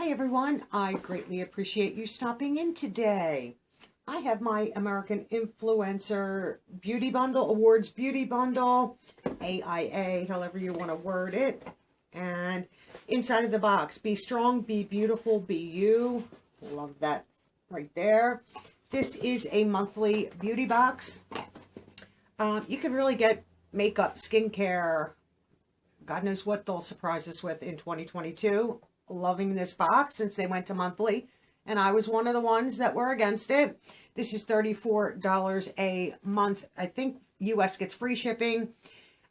Hi everyone, I greatly appreciate you stopping in today. I have my American Influencer Beauty Bundle, Awards Beauty Bundle, AIA, however you want to word it. And inside of the box, be strong, be beautiful, be you. Love that right there. This is a monthly beauty box. You can really get makeup, skincare, God knows what they'll surprise us with in 2022. Loving this box since they went to monthly, and I was one of the ones that were against it. This is $34 a month. I think US gets free shipping,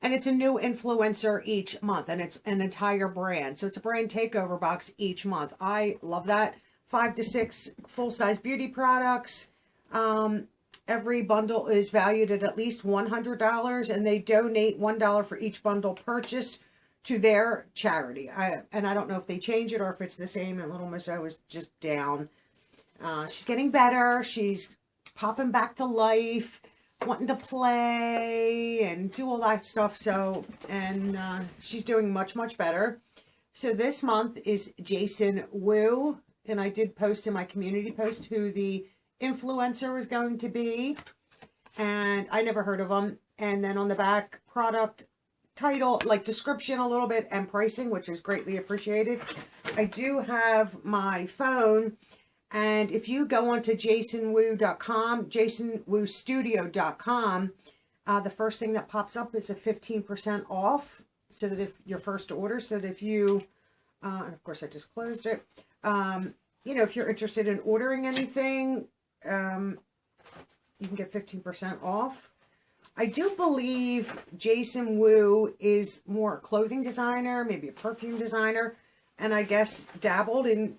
and it's a new influencer each month, and it's an entire brand. So it's a brand takeover box each month. I love that. 5 to 6 full-size beauty products. Every bundle is valued at least $100, and they donate $1 for each bundle purchased to their charity. I don't know if they change it or if it's the same. And little Miss O is just down. She's getting better. She's popping back to life, wanting to play and do all that stuff. So, and she's doing much, much better. So this month is Jason Wu. And I did post in my community post who the influencer was going to be. And I never heard of him. And then on the back, product title, like description a little bit, and pricing, which is greatly appreciated. I do have my phone, and if you go onto jasonwu.com, jasonwustudio.com, the first thing that pops up is a 15% off, so that if your first order, so that if you, and of course I just closed it, you know, if you're interested in ordering anything, you can get 15% off. I do believe Jason Wu is more a clothing designer, maybe a perfume designer, and I guess dabbled in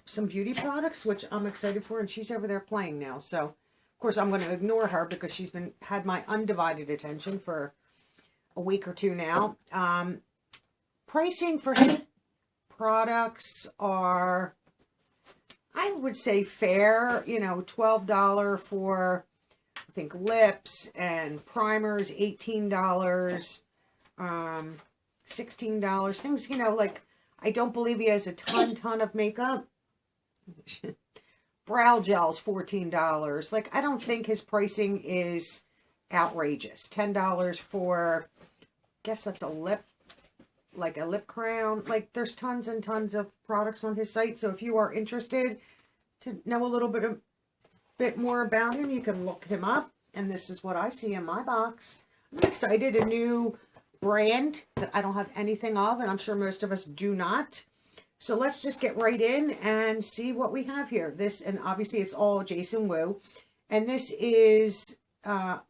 some beauty products, which I'm excited for, and she's over there playing now. So, of course, I'm going to ignore her because she's had my undivided attention for a week or two now. Pricing for products are, I would say, fair. You know, $12 for, I think, lips and primers, $18, $16, things, you know, like, I don't believe he has a ton of makeup. Brow gels, $14. Like, I don't think his pricing is outrageous. $10 for, I guess that's a lip, like a lip crown. Like, there's tons and tons of products on his site. So if you are interested to know a little bit more about him, you can look him up, and this is what I see in my box. I'm excited. A new brand that I don't have anything of, and I'm sure most of us do not. So let's just get right in and see what we have here. This, and obviously it's all Jason Wu, and this is the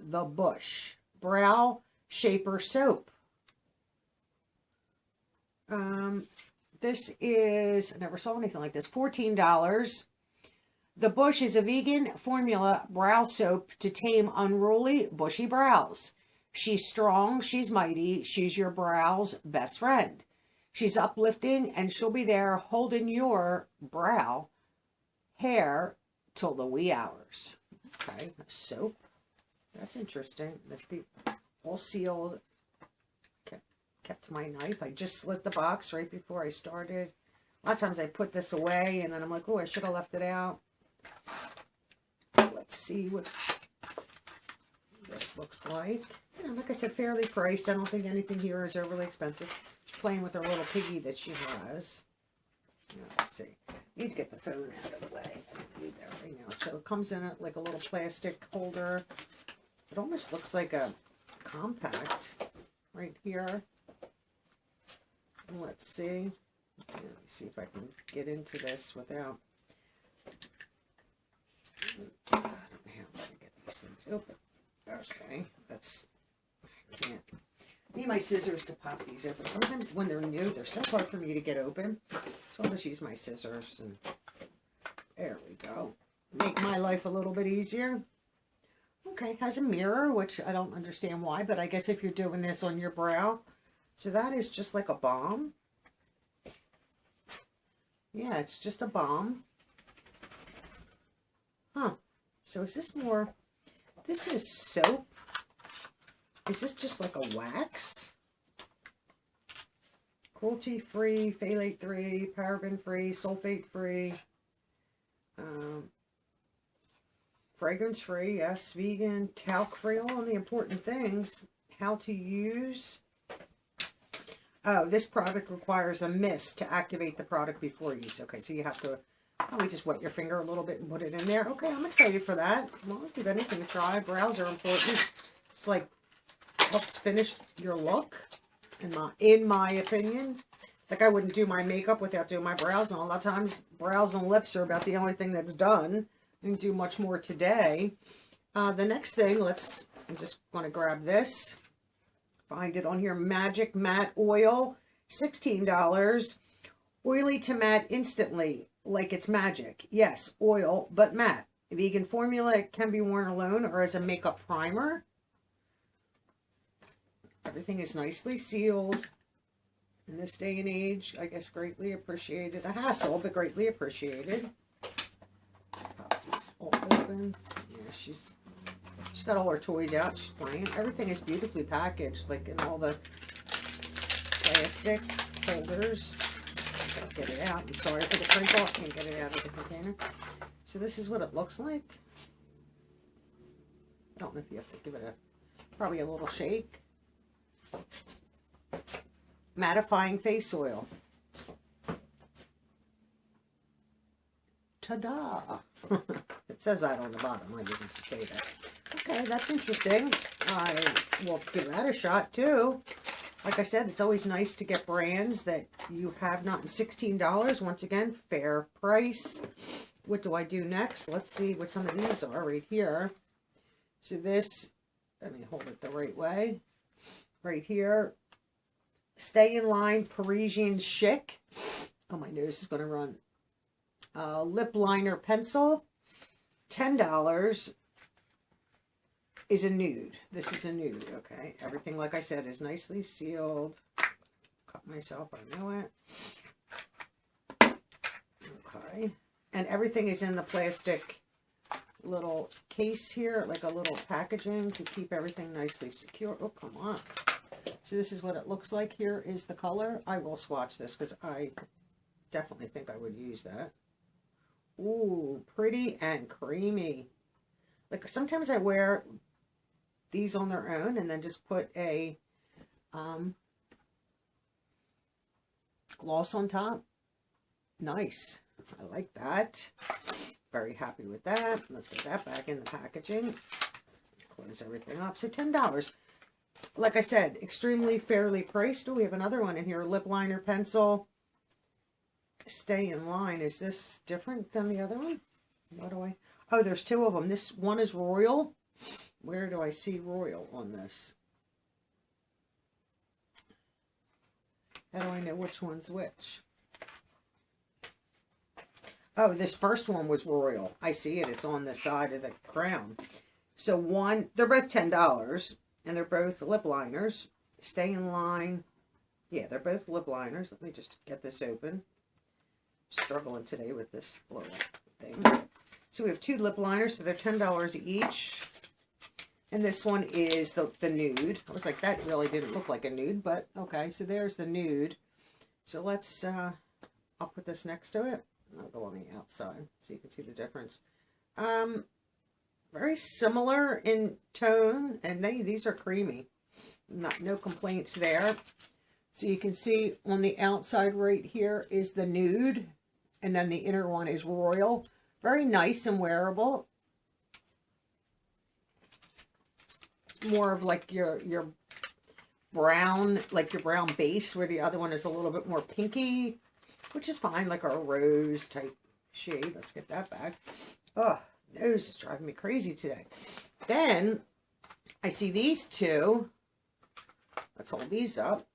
Bush Brow Shaper Soap. This is, I never saw anything like this, $14. The Bush is a vegan formula brow soap to tame unruly, bushy brows. She's strong, she's mighty, she's your brow's best friend. She's uplifting, and she'll be there holding your brow hair till the wee hours. Okay, soap. That's interesting. Must be all sealed. Kept my knife. I just slit the box right before I started. A lot of times I put this away, and then I'm like, oh, I should have left it out. Let's see what this looks like. You know, like I said, fairly priced. I don't think anything here is overly expensive. She's playing with her little piggy that she has. Let's see. Need to get the phone out of the way. I need that right now. So it comes in like a little plastic holder. It almost looks like a compact right here. Let's see. Let me see if I can get into this without. I don't know how to get these things open. Okay, that's, I can't. I need my scissors to pop these open. Sometimes when they're new, they're so hard for me to get open. So I'll just use my scissors, and there we go. Make my life a little bit easier. Okay, it has a mirror, which I don't understand why, but I guess if you're doing this on your brow. So that is just like a balm. Yeah, it's just a balm. Huh. So is this more, this is soap. Is this just like a wax? cruelty-free, phthalate-free, paraben-free, sulfate-free, fragrance-free, yes, vegan, talc-free, all of the important things. How to use. Oh, this product requires a mist to activate the product before use. Okay, so you have to probably just wet your finger a little bit and put it in there. Okay, I'm excited for that. Well, I'll give anything a try. Brows are important. It's like, helps finish your look, in my opinion. Like, I wouldn't do my makeup without doing my brows, and a lot of times brows and lips are about the only thing that's done. I didn't do much more today. The next thing, I'm just going to grab this. Find it on here. Magic Matte Oil, $16. Oily to matte instantly, like it's magic. Yes, oil, but matte. Vegan formula. It can be worn alone or as a makeup primer. Everything is nicely sealed. In this day and age, I guess greatly appreciated. A hassle, but greatly appreciated. Let's pop these all open. Yeah, she's got all her toys out. She's playing. Everything is beautifully packaged, like in all the plastic holders. Gotta get it out. I'm sorry for the crinkle. I can't get it out of the container. So this is what it looks like. I don't know if you have to give it probably a little shake. Mattifying face oil. Ta-da! It says that on the bottom. I didn't say that. Okay, that's interesting. I will give that a shot too. Like I said, it's always nice to get brands that you have not. $16. Once again, fair price. What do I do next? Let's see what some of these are right here. So this, let me hold it the right way. Right here. Stay in Line Parisian Chic. Oh, my nose is going to run. Lip liner pencil. $10 is a nude. This is a nude, okay. Everything, like I said, is nicely sealed. Cut myself, I know it. Okay. And everything is in the plastic little case here, like a little packaging to keep everything nicely secure. Oh, come on. So this is what it looks like. Here is the color. I will swatch this because I definitely think I would use that. Ooh, pretty and creamy. Like sometimes I wear these on their own and then just put a gloss on top. Nice. I like that. Very happy with that. Let's get that back in the packaging. Close everything up. So $10. Like I said, extremely fairly priced. Oh, we have another one in here. Lip liner pencil. Stay in Line. Is this different than the other one? What do I... Oh, there's two of them. This one is Royal. Where do I see Royal on this? How do I know which one's which? Oh, this first one was Royal. I see it. It's on the side of the crown. So one, they're both $10. And they're both lip liners. Stay in Line. Yeah, they're both lip liners. Let me just get this open. Struggling today with this little thing. So we have two lip liners, so they're $10 each. And this one is the nude. I was like, that really didn't look like a nude, but okay. So there's the nude. So let's, I'll put this next to it. I'll go on the outside so you can see the difference. Very similar in tone, and these are creamy. No complaints there. So you can see on the outside right here is the nude, and then the inner one is Royal. Very nice and wearable. More of like your brown, like your brown base, where the other one is a little bit more pinky, which is fine, like a rose type shade. Let's get that back. Oh, nose is driving me crazy today. Then I see these two. Let's hold these up.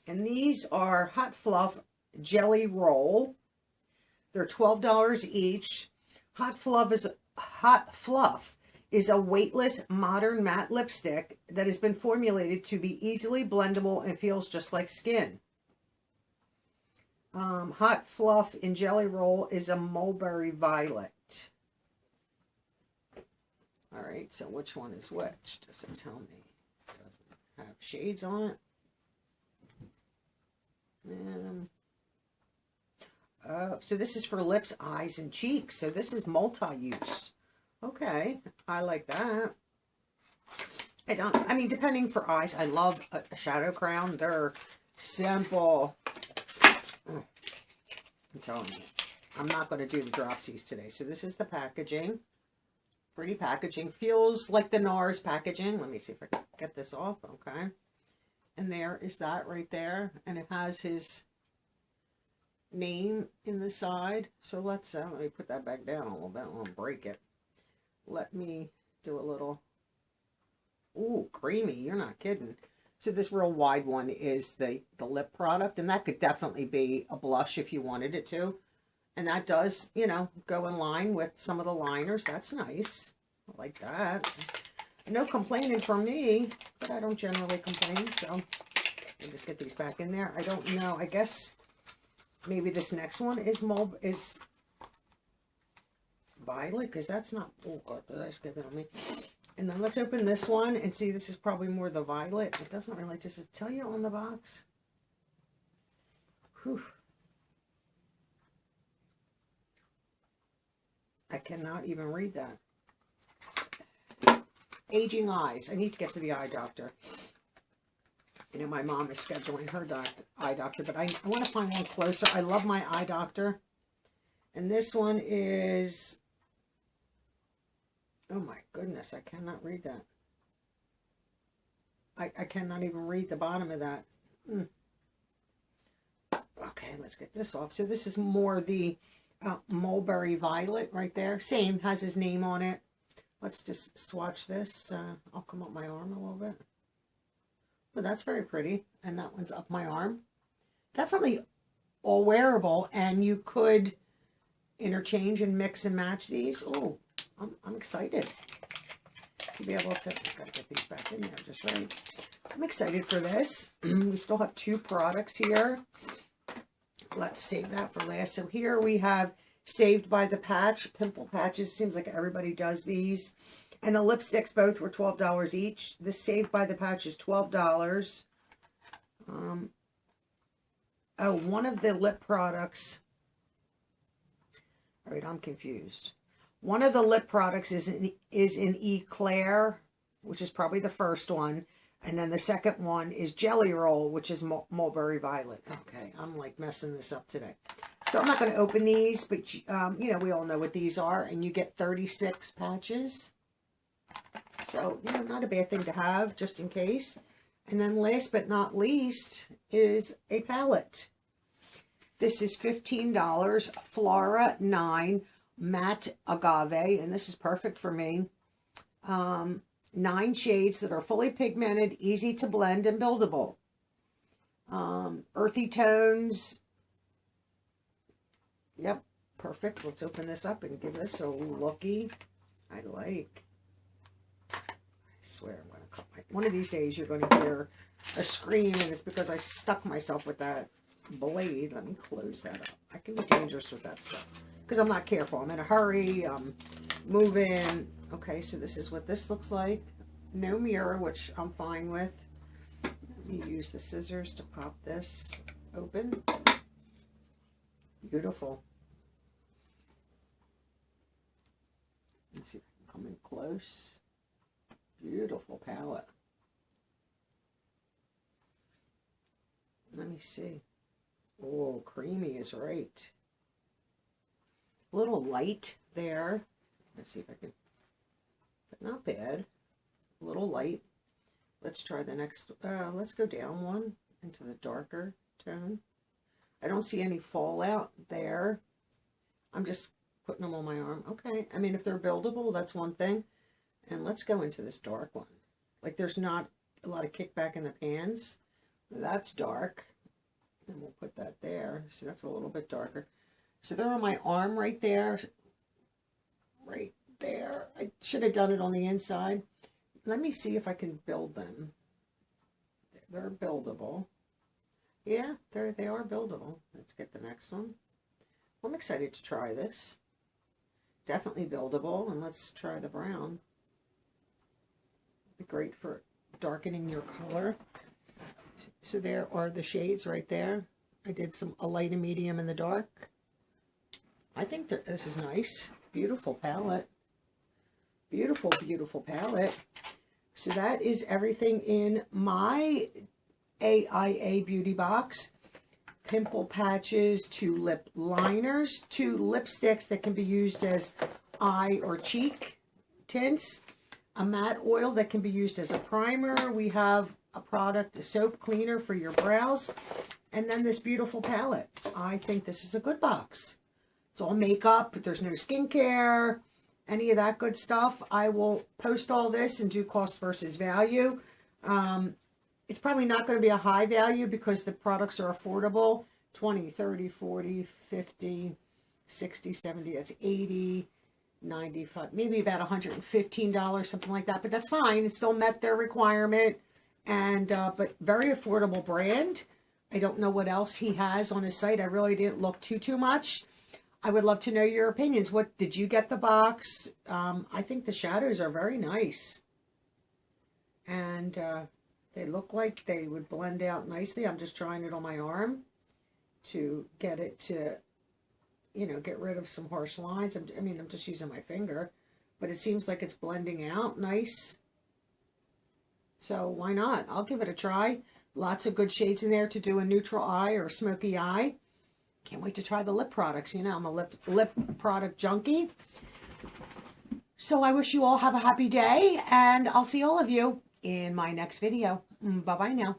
And these are Hot Fluff Jelly Roll. They're $12 each. Hot Fluff is a weightless modern matte lipstick that has been formulated to be easily blendable and feels just like skin. Hot Fluff in Jelly Roll is a mulberry violet. All right, so which one is which? Does it tell me? It doesn't have shades on it. So this is for lips, eyes, and cheeks. So this is multi-use. Okay, I like that. I mean, depending for eyes, I love a shadow crown. They're simple. I'm telling you, I'm not going to do the dropsies today. So this is the packaging. Pretty packaging. Feels like the NARS packaging. Let me see if I can get this off. Okay. And there is that right there. And it has his name in the side. So let me put that back down a little bit. I won't break it. Let me do a little. Ooh, creamy. You're not kidding. So this real wide one is the lip product. And that could definitely be a blush if you wanted it to. And that does, you know, go in line with some of the liners. That's nice. I like that. No complaining from me, but I don't generally complain. So I'll just get these back in there. I don't know. I guess maybe this next one is violet, because that's not. Oh God, did I skip it on me? And then let's open this one and see. This is probably more the violet. It doesn't really just tell you on the box. Whew. I cannot even read that. Aging eyes. I need to get to the eye doctor. You know, my mom is scheduling her eye doctor, but I want to find one closer. I love my eye doctor. And this one is, oh my goodness, I cannot read that. I cannot even read the bottom of that. Okay, let's get this off. So this is more the mulberry violet right there. Same, has his name on it. Let's just swatch this. I'll come up my arm a little bit. But that's very pretty. And that one's up my arm. Definitely all wearable. And you could interchange and mix and match these. Oh, I'm excited to be able to. I've got to get these back in there just right. I'm excited for this. We still have 2 products here. Let's save that for last. So here we have Saved by the Patch, pimple patches. Seems like everybody does these. And the lipsticks both were $12 each. This Saved by the Patch is $12. Oh, one of the lip products. All right, I'm confused. One of the lip products is in Eclair, which is probably the first one. And then the second one is Jelly Roll, which is Mulberry Violet. Okay, I'm like messing this up today. So I'm not going to open these, but you know, we all know what these are. And you get 36 patches. So, you know, not a bad thing to have, just in case. And then last but not least is a palette. This is $15, Flora 9 Matte Agave. And this is perfect for me. 9 shades that are fully pigmented, easy to blend, and buildable. Earthy tones. Yep, perfect. Let's open this up and give this a looky. I like. I swear I'm going to cut my... One of these days you're going to hear a scream, and it's because I stuck myself with that blade. Let me close that up. I can be dangerous with that stuff because I'm not careful. I'm in a hurry. I'm moving. Okay, so this is what this looks like. No mirror, which I'm fine with. Let me use the scissors to pop this open. Beautiful. Let's see if I can come in close. Beautiful palette. Let me see. Oh, creamy is right. A little light there. Let's see if I can... But not bad. A little light. Let's try the next. Let's go down one into the darker tone. I don't see any fallout there. I'm just putting them on my arm. Okay. I mean, if they're buildable, that's one thing. And let's go into this dark one. Like, there's not a lot of kickback in the pans. That's dark. And we'll put that there. See, that's a little bit darker. So they're on my arm right there. Right there. I should have done it on the inside. Let me see if I can build them. They're buildable. Yeah, they are buildable. Let's get the next one. I'm excited to try this. Definitely buildable. And let's try the brown. Be great for darkening your color. So there are the shades right there. I did a light and medium in the dark. I think this is nice. Beautiful palette. Beautiful, beautiful palette. So that is everything in my AIA beauty box. Pimple patches, 2 lip liners, 2 lipsticks that can be used as eye or cheek tints, a matte oil that can be used as a primer. We have a product, a soap cleaner for your brows, and then this beautiful palette. I think this is a good box. It's all makeup. There's no skincare, any of that good stuff. I will post all this and do cost versus value. It's probably not going to be a high value because the products are affordable. 20, 30, 40, 50, 60, 70, that's 80, 95, maybe about $115, something like that. But that's fine. It still met their requirement. And but very affordable brand. I don't know what else he has on his site. I really didn't look too much. I would love to know your opinions. What did you get the box? I think the shadows are very nice. And they look like they would blend out nicely. I'm just trying it on my arm to get it to, you know, get rid of some harsh lines. I mean, I'm just using my finger. But it seems like it's blending out nice. So why not? I'll give it a try. Lots of good shades in there to do a neutral eye or smoky eye. Can't wait to try the lip products. You know, I'm a lip product junkie. So I wish you all have a happy day, and I'll see all of you in my next video. Bye-bye now.